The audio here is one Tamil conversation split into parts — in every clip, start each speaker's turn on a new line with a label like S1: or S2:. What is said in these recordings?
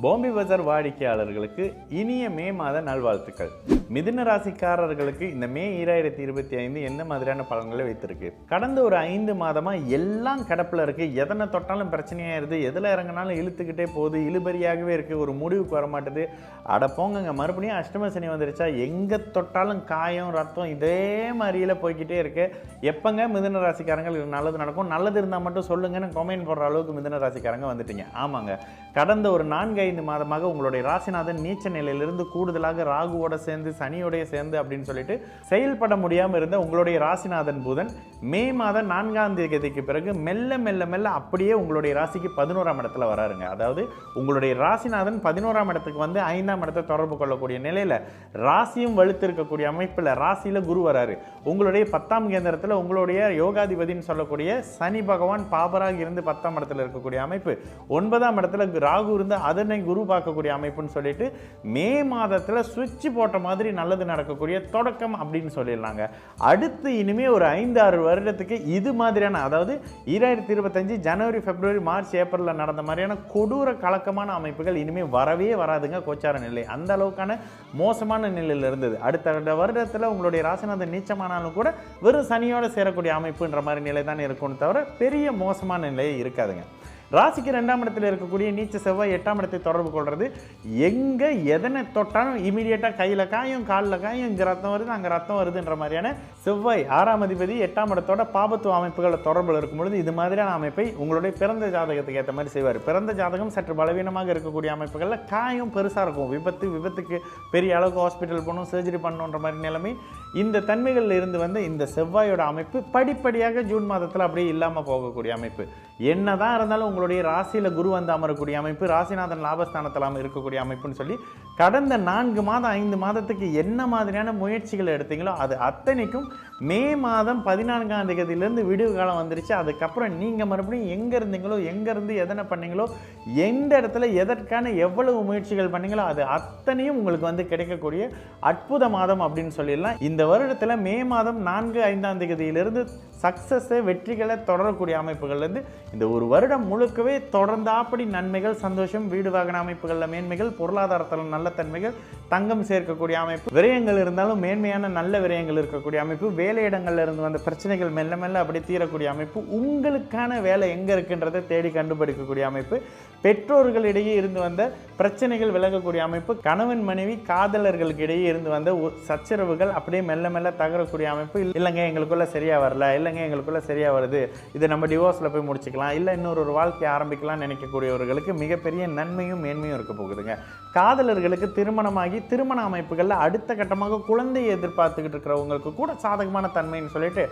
S1: பாம்பே பஜார் வாடிக்கையாளர்களுக்கு இனிய மே மாத நல்வாழ்த்துக்கள். மிதுன ராசிக்காரர்களுக்கு இந்த மே 2025 எந்த மாதிரியான பலன்களை வைத்திருக்கு? கடந்த ஒரு 5 மாதமா எல்லாம் கடப்பில் இருக்கு. எதனை தொட்டாலும் பிரச்சனையாயிருது, எதில் இறங்கினாலும் இழுத்துக்கிட்டே போகுது, இழுபறியாகவே இருக்கு, ஒரு முடிவுக்கு வர மாட்டேது. அட போங்கங்க, மறுபடியும் அஷ்டம சனி வந்துருச்சா? எங்கே தொட்டாலும் காயம் ரத்தம் இதே மாதிரியில போய்கிட்டே இருக்கு. எப்பங்க மிதுன ராசிக்காரங்க நல்லது நடக்கும்? நல்லது இருந்தால் மட்டும் சொல்லுங்கன்னு கமெண்ட் போடுற அளவுக்கு மிதுன ராசிக்காரங்க வந்துட்டீங்க. ஆமாங்க, கடந்த ஒரு 4-5 மாதமாக உங்களுடைய ராசிநாதன் நீச்ச நிலையிலிருந்து கூடுதலாக ராகுவோட சேர்ந்து சனியோடைய சேர்ந்து அப்படின்னு சொல்லிட்டு செயல்பட முடியாமல் இருந்த உங்களுடைய ராசிநாதன் புதன் மே மாதம் 4ஆம் தேதிக்கு பிறகு மெல்ல மெல்ல மெல்ல அப்படியே உங்களுடைய ராசிக்கு 11ஆம் இடத்துல வராருங்க. அதாவது உங்களுடைய ராசிநாதன் 11ஆம் இடத்துக்கு வந்து 5ஆம் இடத்தை தொடர்பு கொள்ளக்கூடிய நிலையில ராசியும் வலுத்து இருக்கக்கூடிய அமைப்பில் ராசியில குரு வராரு. உங்களுடைய 10ஆம் கேந்திரத்தில் உங்களுடைய யோகாதிபதினு சொல்லக்கூடிய சனி பகவான் பாபராக இருந்து 10ஆம் இடத்துல இருக்கக்கூடிய அமைப்பு, 9ஆம் இடத்துல ராகு இருந்து அதனை குரு பார்க்கக்கூடிய அமைப்புன்னு சொல்லிட்டு மே மாதத்துல சுவிட்ச் போட்ட மாதிரி நல்லது நடக்கக்கூடிய தொடக்கம் அப்படின்னு சொல்லிடலாங்க. அடுத்து இனிமே ஒரு 5-6 வருடத்துக்கு இது மாதிரியான, அதாவது 2025 ஜனவரி பிப்ரவரி மார்ச் ஏப்ரல்ல நடந்த மாதிரியான கொடூர கலக்கமான அமைப்புகள் இனிமே வரவே வராதுங்க. கோச்சார நிலை அந்த அளவுக்கான மோசமான நிலையில் இருந்தது. அடுத்த வருடத்துல உங்களுடைய ராசிநாதன் நீச்சமானாலும் கூட வெறும் சனியோட சேரக்கூடிய அமைப்புன்ற மாதிரி நிலை தான் இருக்கும்னு தவிர பெரிய மோசமான நிலை இருக்காதுங்க. ராசிக்கு 2ஆம் இடத்துல இருக்கக்கூடிய நீச்ச செவ்வாய் 8ஆம் இடத்தை தொடர்பு கொள்வது எங்க எதனை தொட்டாலும் இமீடியட்டா கையில காயும் காலில் காயும், இங்க ரத்தம் வருது அங்க ரத்தம் வருதுன்ற மாதிரியான செவ்வாய் 6ஆம் அதிபதி 8ஆம் இடத்தோட பாபத்துவ அமைப்புகளை தொடர்பில் இருக்கும் பொழுது இது மாதிரியான அமைப்பை உங்களுடைய பிறந்த ஜாதகத்துக்கு ஏற்ற மாதிரி செய்வார். பிறந்த ஜாதகம் சற்று பலவீனமாக இருக்கக்கூடிய அமைப்புகளில் காயம் பெருசா இருக்கும், விபத்துக்கு பெரிய அளவுக்கு ஹாஸ்பிட்டல் போகணும், சர்ஜரி பண்ணணுன்ற மாதிரி நிலைமை. இந்த தன்மைகளில் இருந்து வந்து இந்த செவ்வாயோட அமைப்பு படிப்படியாக ஜூன் மாதத்தில் அப்படியே இல்லாம போகக்கூடிய அமைப்பு. என்னதான் இருந்தாலும் உங்களுடைய ராசியில குரு வந்து அமரக்கூடிய அமைப்பு, ராசிநாதன் லாபஸ்தானத்தில் இருக்கக்கூடிய அமைப்புன்னு சொல்லி கடந்த 4 மாதம் 5 மாதத்துக்கு என்ன மாதிரியான முயற்சிகள் எடுத்தீங்களோ அது அத்தனைக்கும் மே மாதம் 14ஆம் தேதியிலிருந்து விடுவு காலம் வந்துருச்சு. அதுக்கப்புறம் நீங்க மறுபடியும் எங்க இருந்தீங்களோ, எங்க இருந்து எதனை பண்ணீங்களோ, எந்த இடத்துல எதற்கான எவ்வளவு முயற்சிகள் பண்ணீங்களோ அது அத்தனையும் உங்களுக்கு வந்து கிடைக்கக்கூடிய அற்புத மாதம் அப்படின்னு சொல்லிடலாம். இந்த வருடத்துல மே மாதம் 4-5ஆம் தேதியிலிருந்து சக்சஸை வெற்றிகளை தொடரக்கூடிய அமைப்புகள்லேருந்து இந்த ஒரு வருடம் முழுக்கவே தொடர்ந்தாப்படி நன்மைகள், சந்தோஷம், வீடு வாகன அமைப்புகளில் மேன்மைகள், பொருளாதாரத்தில் நல்ல தன்மைகள், தங்கம் சேர்க்கக்கூடிய அமைப்பு, விரயங்கள் இருந்தாலும் மேன்மையான நல்ல விரயங்கள் இருக்கக்கூடிய அமைப்பு, வேலையிடங்கள்ல இருந்து வந்த பிரச்சனைகள் மெல்ல மெல்ல அப்படி தீரக்கூடிய அமைப்பு, உங்களுக்கான வேலை எங்க இருக்குன்றதை தேடி கண்டுபிடிக்கக்கூடிய அமைப்பு, பெற்றோர்களிடையே இருந்து வந்த பிரச்சனைகள் விலகக்கூடிய அமைப்பு, கணவன் மனைவி காதலர்களுக்கு இடையே இருந்து வந்த சச்சரவுகள் அப்படியே மெல்ல மெல்ல தகரக்கூடிய அமைப்பு. இல்லைங்க எங்களுக்குள்ள சரியா வரல, இல்லைங்க எங்களுக்குள்ள சரியா வருது, இது நம்ம டிவோர்ஸ்ல போய் முடிச்சுக்கலாம், இல்லை இன்னொரு வாழ்க்கையை ஆரம்பிக்கலாம் நினைக்கக்கூடியவர்களுக்கு மிகப்பெரிய நன்மையும் மேன்மையும் இருக்க போகுதுங்க. காதலர்களுக்கு திருமணமாகி திருமண அமைப்புகளில் அடுத்த கட்டமாக குழந்தையை எதிர்பார்த்துக்கிட்டு இருக்கிறவங்களுக்கு கூட சாதகமான தன்மைன்னு சொல்லிட்டு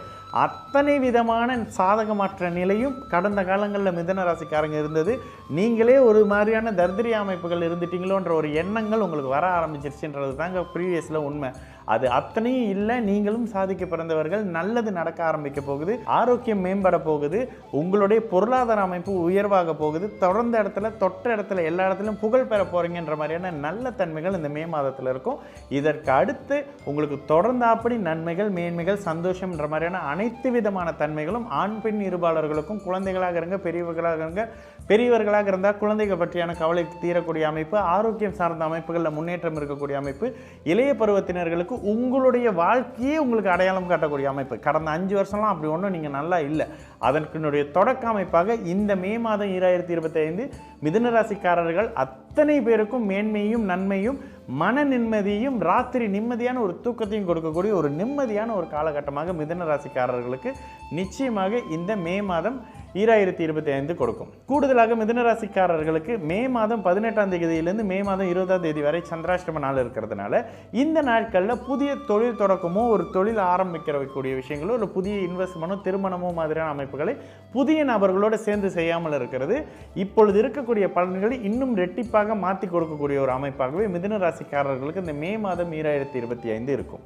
S1: அத்தனை விதமான சாதகமற்ற நிலையும் கடந்த காலங்களில் மிதுன ராசிக்காரங்க இருந்தது. நீங்களே ஒரு மாதிரியான தர்திரிய அமைப்புகள் இருந்துட்டீங்களோன்ற ஒரு எண்ணங்கள் உங்களுக்கு வர ஆரம்பிச்சிருச்சுன்றது தாங்க ப்ரீவியஸ்ல உண்மை. அது அத்தனையும் இல்லை, நீங்களும் சாதிக்க பிறந்தவர்கள், நல்லது நடக்க ஆரம்பிக்க போகுது, ஆரோக்கியம் மேம்பட போகுது, உங்களுடைய பொருளாதார அமைப்பு உயர்வாக போகுது, தொடர்ந்த இடத்துல தொட்ட இடத்துல எல்லா இடத்துலையும் புகழ் பெற போறீங்கன்ற மாதிரியான நல்ல தன்மைகள் இந்த மே மாதத்தில் இருக்கும். இதற்கு அடுத்து உங்களுக்கு தொடர்ந்தாப்படி நன்மைகள், மேன்மைகள், சந்தோஷம்ன்ற மாதிரியான அனைத்து விதமான தன்மைகளும் ஆண் பெண் இருபாளர்களுக்கும், குழந்தைகளாக இருங்க பெரியவர்களாக இருங்க, பெரியவர்களாக இருந்தால் குழந்தைகள் பற்றியான கவலை தீரக்கூடிய அமைப்பு, ஆரோக்கியம் சார்ந்த அமைப்புகளில் முன்னேற்றம் இருக்கக்கூடிய அமைப்பு, இளைய பருவத்தினர்களுக்கு உங்களுடைய வாழ்க்கையே உங்களுக்கு அடையாளம் காட்டக்கூடிய அமைப்பு. கடந்த 5 வருஷம்லாம் அப்படி ஒன்றும் நீங்க நல்லா இல்லை, அதற்குடைய தொடக்க அமைப்பாக இந்த மே மாதம் 2025 மிதுன ராசிக்காரர்கள் அத்தனை பேருக்கும் மேன்மையும் நன்மையும் மன நிம்மதியும் ராத்திரி நிம்மதியான ஒரு தூக்கத்தையும் கொடுக்கக்கூடிய ஒரு நிம்மதியான ஒரு காலகட்டமாக மிதுன ராசிக்காரர்களுக்கு நிச்சயமாக இந்த மே மாதம் 2025 கொடுக்கும். கூடுதலாக மிதுன ராசிக்காரர்களுக்கு மே மாதம் 18ஆம் தேதியிலிருந்து மே மாதம் 20ஆம் தேதி வரை சந்திராஷ்டம நாள் இருக்கிறதுனால இந்த நாட்களில் புதிய தொழில் தொடக்கமோ, ஒரு தொழில் ஆரம்பிக்கக்கூடிய விஷயங்களோ, ஒரு புதிய இன்வெஸ்ட்மெண்ட்டோ, திருமணமோ மாதிரியான அமைப்புகளை புதிய நபர்களோடு சேர்ந்து செய்யாமல் இருக்கிறது இப்பொழுது இருக்கக்கூடிய பலன்களை இன்னும் ரெட்டிப்பாக மாற்றி கொடுக்கக்கூடிய ஒரு அமைப்பாகவே மிதுன ராசிக்காரர்களுக்கு இந்த மே மாதம் 2025 இருக்கும்.